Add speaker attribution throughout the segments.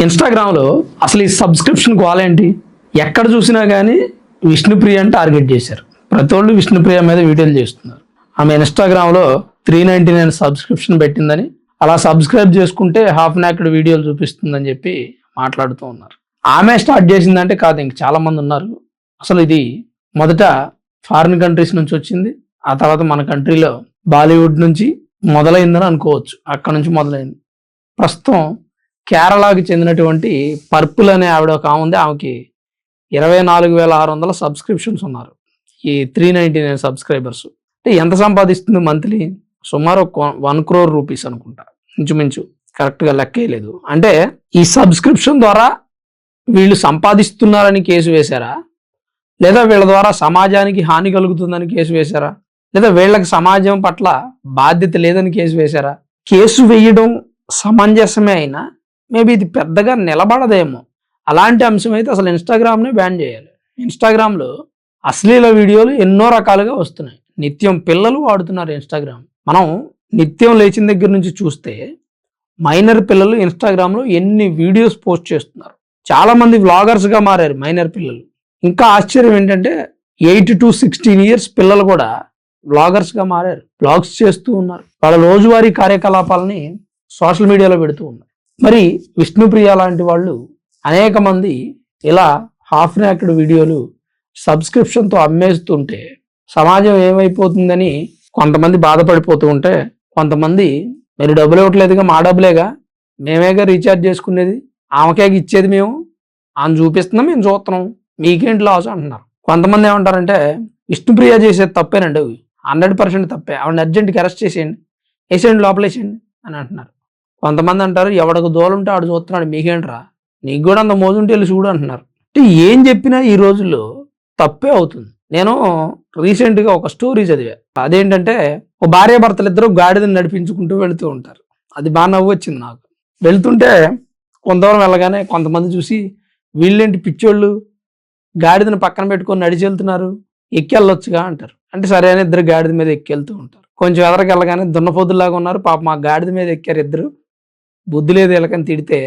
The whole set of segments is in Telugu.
Speaker 1: ఇన్స్టాగ్రామ్లో అసలు ఈ సబ్స్క్రిప్షన్ గోల ఏంటి? ఎక్కడ చూసినా కానీ విష్ణుప్రియని టార్గెట్ చేశారు. ప్రతి ఒళ్ళు విష్ణుప్రియ మీద వీడియోలు చేస్తున్నారు. ఆమె ఇన్స్టాగ్రామ్లో 399 సబ్స్క్రిప్షన్ పెట్టిందని, అలా సబ్స్క్రైబ్ చేసుకుంటే హాఫ్ నాకెడ్ వీడియోలు చూపిస్తుందని చెప్పి మాట్లాడుతూ ఉన్నారు. ఆమె స్టార్ట్ చేసిందంటే కాదు, ఇంక చాలా మంది ఉన్నారు. అసలు ఇది మొదట ఫారిన్ కంట్రీస్ నుంచి వచ్చింది, ఆ తర్వాత మన కంట్రీలో బాలీవుడ్ నుంచి మొదలైందని అనుకోవచ్చు. అక్కడ నుంచి మొదలైంది. ప్రస్తుతం కేరళకి చెందినటువంటి పర్పుల్ అనే ఆవిడ ఒక ఆమె ఉంది. ఆమెకి 24,600 సబ్స్క్రిప్షన్స్ ఉన్నారు. ఈ 399 సబ్స్క్రైబర్స్. అంటే ఎంత సంపాదిస్తుంది మంత్లీ? సుమారు 1 crore రూపీస్ అనుకుంటా, ఇంచుమించు. కరెక్ట్గా లెక్కేయలేదు. అంటే ఈ సబ్స్క్రిప్షన్ ద్వారా వీళ్ళు సంపాదిస్తున్నారని కేసు వేశారా, లేదా వీళ్ళ ద్వారా సమాజానికి హాని కలుగుతుందని కేసు వేశారా, లేదా వీళ్ళకి సమాజం పట్ల బాధ్యత లేదని కేసు వేశారా? కేసు వేయడం సమంజసమే అయినా మేబీ ఇది పెద్దగా నిలబడదేమో. అలాంటి అంశం అయితే అసలు ఇన్స్టాగ్రామ్నే బ్యాన్ చేయాలి. ఇన్స్టాగ్రామ్లో అశ్లీల వీడియోలు ఎన్నో రకాలుగా వస్తున్నాయి. నిత్యం పిల్లలు వాడుతున్నారు ఇన్స్టాగ్రామ్. మనం నిత్యం లేచిన దగ్గర నుంచి చూస్తే మైనర్ పిల్లలు ఇన్స్టాగ్రామ్లో ఎన్ని వీడియోస్ పోస్ట్ చేస్తున్నారు. చాలా మంది వ్లాగర్స్గా మారారు మైనర్ పిల్లలు. ఇంకా ఆశ్చర్యం ఏంటంటే 8 to 16 years పిల్లలు కూడా వ్లాగర్స్గా మారారు. వ్లాగ్స్ చేస్తూ ఉన్నారు. వాళ్ళ రోజువారీ కార్యకలాపాలని సోషల్ మీడియాలో పెడుతూ ఉన్నారు. మరి విష్ణుప్రియ లాంటి వాళ్ళు అనేక మంది ఇలా హాఫ్ నాకెడ్ వీడియోలు సబ్స్క్రిప్షన్తో అమ్మేస్తుంటే సమాజం ఏమైపోతుందని కొంతమంది బాధపడిపోతూ ఉంటే, కొంతమంది మీరు డబ్బులు ఇవ్వట్లేదుగా, మా డబ్బులేగా, మేమేగా రీఛార్జ్ చేసుకునేది, ఆమెకే ఇచ్చేది, మేము ఆమె చూపిస్తున్నాం, మేము చూస్తున్నాం, మీకేంటి లాస్ అంటున్నారు. కొంతమంది ఏమంటారంటే విష్ణుప్రియ చేసేది తప్పేనండి, 100% తప్పే, ఆవిడ అర్జెంట్గా అరెస్ట్ చేసేయండి, వేసేయండి, లోపలేసేయండి అని అంటున్నారు. కొంతమంది అంటారు ఎవడికి దోలుంటే ఆడు చూస్తున్నాడు, మీకేంట్రా, నీకు కూడా అంత మోజుంటే వెళ్ళి చూడు అంటున్నారు. అంటే ఏం చెప్పినా ఈ రోజుల్లో తప్పే అవుతుంది. నేను రీసెంట్గా ఒక స్టోరీ చదివా. అదేంటంటే ఒక భార్యాభర్తలు ఇద్దరు గాడిదని నడిపించుకుంటూ వెళుతూ ఉంటారు. అది బాగా నవ్వు వచ్చింది నాకు. వెళ్తుంటే కొంతవరం వెళ్ళగానే కొంతమంది చూసి వీళ్ళేంటి పిచ్చోళ్ళు గాడిదని పక్కన పెట్టుకొని నడిచి వెళ్తున్నారు, ఎక్కి వెళ్ళొచ్చుగా అంటారు. అంటే సరే అని ఇద్దరు గాడిద మీద ఎక్కి వెళ్తూ ఉంటారు. కొంచెం ఎదరికి వెళ్ళగానే దున్నపోతుల్లాగా ఉన్నారు, పాప మా గాడిద మీద ఎక్కారు ఇద్దరు, బుద్ధి లేదు వీళ్ళకని తిడితే,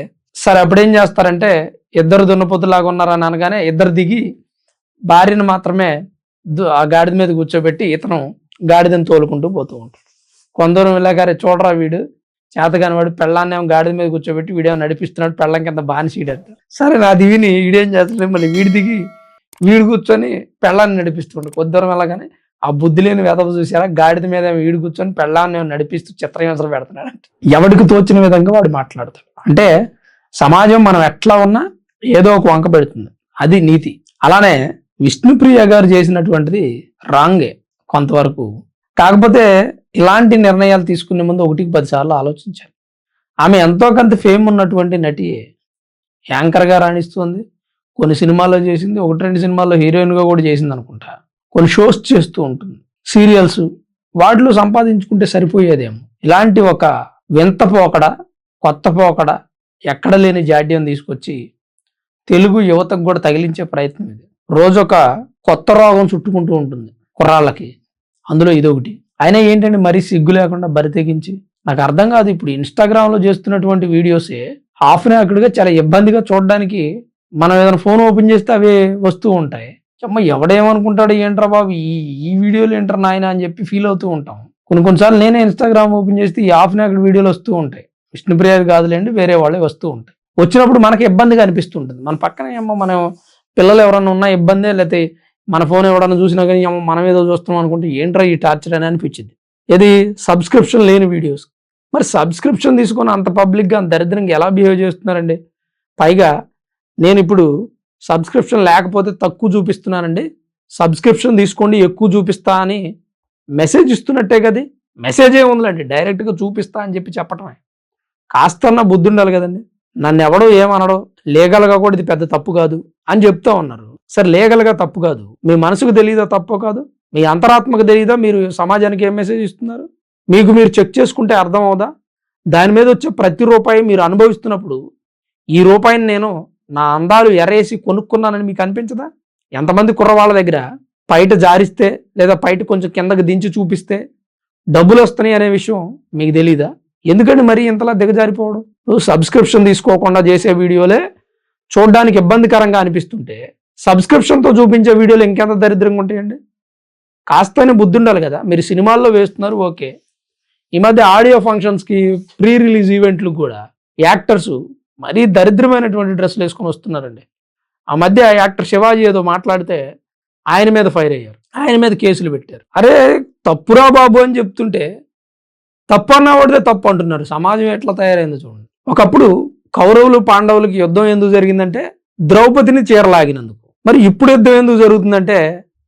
Speaker 1: సరే అప్పుడేం చేస్తారంటే ఇద్దరు దున్నపోతులాగా ఉన్నారని అనగానే ఇద్దరు దిగి భార్యను మాత్రమే ఆ గాడిద మీద కూర్చోబెట్టి ఇతను గాడిదని తోలుకుంటూ పోతూ ఉంటాడు. కొందరు ఇలాగారే చూడరా వీడు చేతగాని వాడు, పెళ్ళాన్ని ఏమో గాడిద మీద కూర్చోబెట్టి వీడేమో నడిపిస్తున్నాడు, పెళ్ళం కింద బానిసీడంటారు. సరే నా దివిని వీడేం చేస్తాడు, మళ్ళీ వీడి దిగి వీడు కూర్చొని పెళ్ళాన్ని నడిపిస్తుంటాడు. కొద్దిదూరం వెళ్ళగానే ఆ బుద్ధి లేని వెదవ చూసారా, గాడిద మీద వీడు కూర్చొని పెళ్ళాన్ని నడిపిస్తూ చిత్రహింసలు పెడుతున్నాడు. ఎవడికి తోచిన విధంగా వాడు మాట్లాడతాడు. అంటే సమాజం మనం ఎట్లా ఉన్నా ఏదో ఒక వంక పెడుతుంది, అది నీతి. అలానే విష్ణుప్రియ గారు చేసినటువంటిది రాంగే కొంతవరకు. కాకపోతే ఇలాంటి నిర్ణయాలు తీసుకునే ముందు 1-10 సార్లు ఆలోచించాలి. ఆమె ఎంతో కొంత ఫేమ్ ఉన్నటువంటి నటి, యాంకర్గా రాణిస్తుంది, కొన్ని సినిమాల్లో చేసింది, 1-2 సినిమాల్లో హీరోయిన్గా కూడా చేసింది అనుకుంటా, కొన్ని షోస్ చేస్తూ ఉంటుంది, సీరియల్స్, వాటిలో సంపాదించుకుంటే సరిపోయేదేమో. ఇలాంటి ఒక వింత పోకడ, కొత్త పోకడ, ఎక్కడ లేని జాడ్యం తీసుకొచ్చి తెలుగు యువతకు కూడా తగిలించే ప్రయత్నం ఇది. రోజొక కొత్త రోగం చుట్టుకుంటూ ఉంటుంది కుర్రాళ్ళకి, అందులో ఇదొకటి. అయినా ఏంటంటే మరీ సిగ్గు లేకుండా బరి తెగించి, నాకు అర్థం కాదు. ఇప్పుడు ఇన్స్టాగ్రామ్లో చేస్తున్నటువంటి వీడియోసే హాఫ్ నాకెడ్గా చాలా ఇబ్బందిగా చూడడానికి. మనం ఏదైనా ఫోన్ ఓపెన్ చేస్తే అవే వస్తూ ఉంటాయి. ఎవడేమనుకుంటాడు, ఏంట్రా బాబు ఈ వీడియోలు ఏంట్రా నాయన అని చెప్పి ఫీల్ అవుతూ ఉంటాం. కొన్నిసార్లు నేనే ఇన్స్టాగ్రామ్ ఓపెన్ చేస్తే ఈ హాఫ్ నాకెడ్ వీడియోలు వస్తూ ఉంటాయి. విష్ణుప్రియ కాదులేండి, వేరే వాళ్ళే వస్తూ ఉంటాయి. వచ్చినప్పుడు మనకి ఇబ్బందిగా అనిపిస్తుంటుంది. మన పక్కన ఏమో మనం పిల్లలు ఎవరన్నా ఉన్నా ఇబ్బందే, లేకపోతే మన ఫోన్ ఎవరన్నా చూసినా కానీ ఏమో మనం ఏదో చూస్తున్నాం అనుకుంటే ఏంట్రా ఈ టార్చర్ అని అనిపించింది. ఇది సబ్స్క్రిప్షన్ లేని వీడియోస్. మరి సబ్స్క్రిప్షన్ తీసుకొని అంత పబ్లిక్గా అంత దరిద్రంగా ఎలా బిహేవ్ చేస్తున్నారండి? పైగా నేను ఇప్పుడు సబ్స్క్రిప్షన్ లేకపోతే తక్కువ చూపిస్తున్నానండి, సబ్స్క్రిప్షన్ తీసుకోండి ఎక్కువ చూపిస్తా అని మెసేజ్ ఇస్తున్నట్టే కది. మెసేజ్ ఏముందండి, డైరెక్ట్గా చూపిస్తా అని చెప్పి చెప్పటమే. కాస్తన్నా బుద్ధి ఉండాలి కదండి. నన్ను ఎవడో ఏమనడో, లీగల్గా కూడా ఇది పెద్ద తప్పు కాదు అని చెప్తా ఉన్నారు. సరే లీగల్గా తప్పు కాదు, మీ మనసుకు తెలియదా తప్పు కాదు, మీ అంతరాత్మకు తెలియదా మీరు సమాజానికి ఏం మెసేజ్ ఇస్తున్నారు? మీకు మీరు చెక్ చేసుకుంటే అర్థం అవుదా? దాని మీద వచ్చే ప్రతి రూపాయి మీరు అనుభవిస్తున్నప్పుడు, ఈ రూపాయిని నేను నా అందాలు ఎరేసి కొనుక్కున్నానని మీకు అనిపించదా? ఎంతమంది కుర్రవాళ్ళ దగ్గర పైట జారిస్తే లేదా పైట కొంచెం కిందకి దించి చూపిస్తే డబ్బులు వస్తున్నాయి అనే విషయం మీకు తెలీదా? ఎందుకంటే మరీ ఇంతలా దిగజారిపోవడం? సబ్స్క్రిప్షన్ తీసుకోకుండా చేసే వీడియోలే చూడడానికి ఇబ్బందికరంగా అనిపిస్తుంటే సబ్స్క్రిప్షన్తో చూపించే వీడియోలు ఇంకెంత దరిద్రంగా ఉంటాయండి. కాస్తనే బుద్ధి ఉండాలి కదా. మీరు సినిమాల్లో వేస్తున్నారు ఓకే, ఈ మధ్య ఆడియో ఫంక్షన్స్కి ప్రీ రిలీజ్ ఈవెంట్లు కూడా యాక్టర్స్ మరీ దరిద్రమైనటువంటి డ్రెస్సులు వేసుకొని వస్తున్నారండి. ఆ మధ్య యాక్టర్ శివాజీ ఏదో మాట్లాడితే ఆయన మీద ఫైర్ అయ్యారు, ఆయన మీద కేసులు పెట్టారు. అరే తప్పురా బాబు అని చెప్తుంటే తప్పు అన్నవాడితే తప్పు అంటున్నారు. సమాజం ఎట్లా తయారైందో చూడండి. ఒకప్పుడు కౌరవులు పాండవులకి యుద్ధం ఎందుకు జరిగిందంటే ద్రౌపదిని చీరలాగినందుకు. మరి ఇప్పుడు యుద్ధం ఎందుకు జరుగుతుందంటే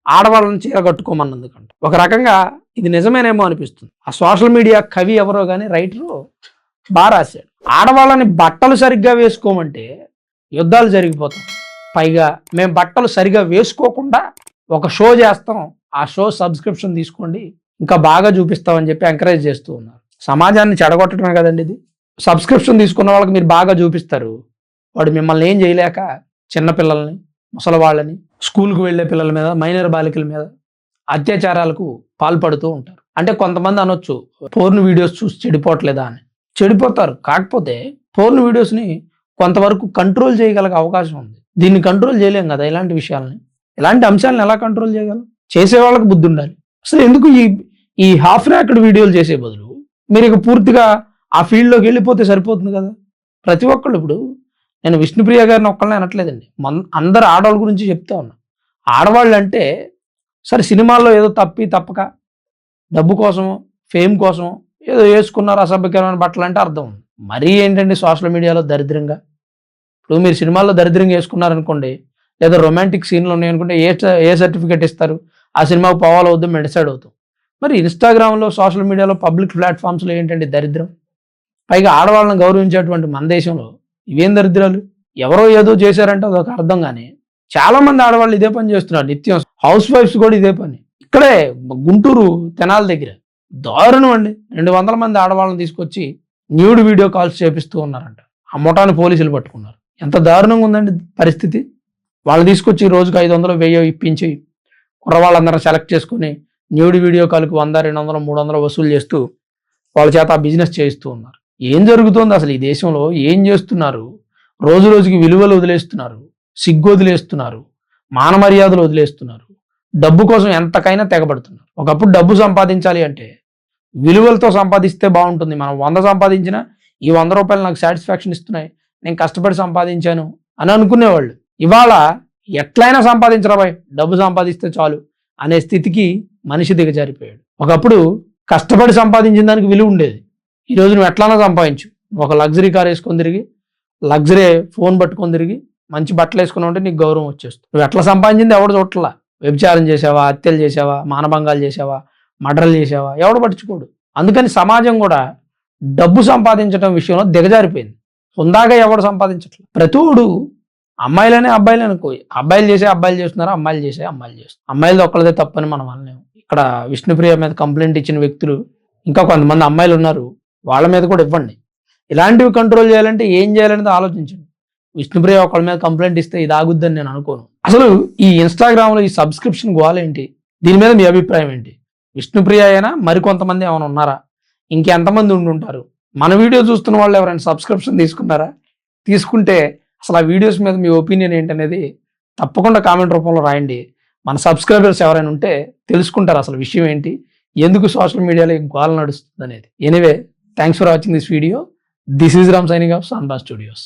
Speaker 1: ఆడవాళ్ళని చీర కట్టుకోమన్నందుకంట. ఒక రకంగా ఇది నిజమేనేమో అనిపిస్తుంది. ఆ సోషల్ మీడియా కవి ఎవరో కానీ రైటరు బాగా రాశాడు. ఆడవాళ్ళని బట్టలు సరిగ్గా వేసుకోమంటే యుద్ధాలు జరిగిపోతాం. పైగా మేము బట్టలు సరిగా వేసుకోకుండా ఒక షో చేస్తాం, ఆ షో సబ్స్క్రిప్షన్ తీసుకోండి ఇంకా బాగా చూపిస్తామని చెప్పి ఎంకరేజ్ చేస్తూ ఉన్నారు. సమాజాన్ని చెడగొట్టడమే కదండి ఇది. సబ్స్క్రిప్షన్ తీసుకున్న వాళ్ళకి మీరు బాగా చూపిస్తారు, వాడు మిమ్మల్ని ఏం చేయలేక చిన్నపిల్లల్ని, ముసలి వాళ్ళని, స్కూల్కి వెళ్ళే పిల్లల మీద, మైనర్ బాలికల మీద అత్యాచారాలకు పాల్పడుతూ ఉంటారు. అంటే కొంతమంది అనొచ్చు పోర్న్ వీడియోస్ చూసి చెడిపోవట్లేదా అని. చెడిపోతారు, కాకపోతే పోర్న్ వీడియోస్ని కొంతవరకు కంట్రోల్ చేయగల అవకాశం ఉంది. దీన్ని కంట్రోల్ చేయలేం కదా. ఇలాంటి విషయాలని, ఇలాంటి అంశాలను ఎలా కంట్రోల్ చేయగలం? చేసే వాళ్ళకి బుద్ధి ఉండాలి. అసలు ఎందుకు ఈ హాఫ్ ర్యాక్డ్ వీడియోలు చేసే బదులు మీరు ఇక పూర్తిగా ఆ ఫీల్డ్లోకి వెళ్ళిపోతే సరిపోతుంది కదా. ప్రతి ఒక్కళ్ళు, ఇప్పుడు నేను విష్ణుప్రియ గారిని ఒక్కళ్ళని అనట్లేదండి, అందరు ఆడవాళ్ళ గురించి చెప్తా ఉన్నా. ఆడవాళ్ళు అంటే సరే సినిమాల్లో ఏదో తప్పక డబ్బు కోసమో ఫేమ్ కోసమో ఏదో వేసుకున్నారు అసభ్యకరమైన బట్టలు అంటే అర్థం ఉంది. మరీ ఏంటండి సోషల్ మీడియాలో దరిద్రంగా. ఇప్పుడు మీరు సినిమాల్లో దరిద్రంగా వేసుకున్నారనుకోండి, లేదా రొమాంటిక్ సీన్లు ఉన్నాయనుకుంటే ఏ సర్టిఫికేట్ ఇస్తారు? ఆ సినిమాకు పోవాలో వద్దు మేము డిసైడ్ అవుతాం. మరి ఇన్స్టాగ్రామ్లో, సోషల్ మీడియాలో, పబ్లిక్ ప్లాట్ఫామ్స్లో ఏంటండి దరిద్రం? పైగా ఆడవాళ్ళని గౌరవించేటువంటి మన దేశంలో ఇవేం దరిద్రాలు? ఎవరో ఏదో చేశారంటే అదొక అర్థం. కానీ చాలా మంది ఆడవాళ్ళు ఇదే పని చేస్తున్నారు నిత్యం. హౌస్ వైఫ్స్ కూడా ఇదే పని. ఇక్కడే గుంటూరు తెనాల దగ్గర దారుణం అండి. 200 మంది ఆడవాళ్ళని తీసుకొచ్చి న్యూడ్ వీడియో కాల్స్ చేపిస్తూ ఉన్నారంట. ఆ ముఠాన్ని పోలీసులు పట్టుకున్నారు. ఎంత దారుణంగా ఉందండి పరిస్థితి. వాళ్ళు తీసుకొచ్చి రోజుకు 500, 1000 ఇప్పించి కుర్రవాళ్ళందరూ సెలెక్ట్ చేసుకుని న్యూడ్ వీడియో కాల్కి 100, 200, 300 వసూలు చేస్తూ వాళ్ళ చేత ఆ బిజినెస్ చేయిస్తూ ఉన్నారు. ఏం జరుగుతోంది అసలు ఈ దేశంలో? ఏం చేస్తున్నారు? రోజు రోజుకి విలువలు వదిలేస్తున్నారు, సిగ్గు వదిలేస్తున్నారు, మాన మర్యాదలు వదిలేస్తున్నారు. డబ్బు కోసం ఎంతకైనా తెగబడుతున్నారు. ఒకప్పుడు డబ్బు సంపాదించాలి అంటే విలువలతో సంపాదిస్తే బాగుంటుంది. మనం 100 సంపాదించినా ఈ 100 రూపాయలు నాకు సాటిస్ఫాక్షన్ ఇస్తున్నాయి, నేను కష్టపడి సంపాదించాను అని అనుకునేవాళ్ళు. ఇవాళ ఎట్లయినా సంపాదించరా బాయ్, డబ్బు సంపాదిస్తే చాలు అనే స్థితికి మనిషి దిగజారిపోయాడు. ఒకప్పుడు కష్టపడి సంపాదించిన దానికి విలువ ఉండేది. ఈరోజు నువ్వు ఎట్లయినా సంపాదించు, ఒక లగ్జరీ కార్ వేసుకొని తిరిగి, లగ్జరీ ఫోన్ పట్టుకొని తిరిగి, మంచి బట్టలు వేసుకుని ఉంటే నీకు గౌరవం వచ్చేస్తుంది. నువ్వు ఎట్లా సంపాదించింది ఎవడు చూడట్లా. వ్యభిచారం చేసావా, హత్యలు చేసావా, మానభంగాలు చేసావా, మర్డర్లు చేసావా, ఎవడు పట్టించుకోడు. అందుకని సమాజం కూడా డబ్బు సంపాదించడం విషయంలో దిగజారిపోయింది. హుందాగా ఎవడు సంపాదించట్లేదు. ప్రతివాడు అమ్మాయిలనే అబ్బాయిలు అనుకో, అబ్బాయిలు చేసే అబ్బాయిలు చేస్తున్నారు, అమ్మాయిలు చేసే అమ్మాయిలు చేస్తున్నారు. అమ్మాయిలు ఒక్కళ్ళదే తప్పని మనం అనలేము. ఇక్కడ విష్ణుప్రియ మీద కంప్లైంట్ ఇచ్చిన వ్యక్తులు ఇంకా కొంతమంది అమ్మాయిలు ఉన్నారు, వాళ్ళ మీద కూడా ఇవ్వండి. ఇలాంటివి కంట్రోల్ చేయాలంటే ఏం చేయాలనేది ఆలోచించండి. విష్ణుప్రియ ఒకళ్ళ మీద కంప్లైంట్ ఇస్తే ఇది ఆగుద్దని నేను అనుకోను. అసలు ఈ ఇన్స్టాగ్రామ్లో ఈ సబ్స్క్రిప్షన్ గోల ఏంటి? దీని మీద మీ అభిప్రాయం ఏంటి? విష్ణుప్రియ అయినా మరికొంతమంది ఏమైనా ఉన్నారా? ఇంకెంతమంది ఉండుంటారు? మన వీడియో చూస్తున్న వాళ్ళు ఎవరైనా సబ్స్క్రిప్షన్ తీసుకున్నారా? తీసుకుంటే అసలు ఆ వీడియోస్ మీద మీ ఒపీనియన్ ఏంటనేది తప్పకుండా కామెంట్ రూపంలో రాయండి. మన సబ్స్క్రైబర్స్ ఎవరైనా ఉంటే తెలుసుకుంటారు అసలు విషయం ఏంటి, ఎందుకు సోషల్ మీడియాలో గోల నడుస్తుంది అనేది. Anyway, thanks for watching this video. This is Ram signing off Sanba studios.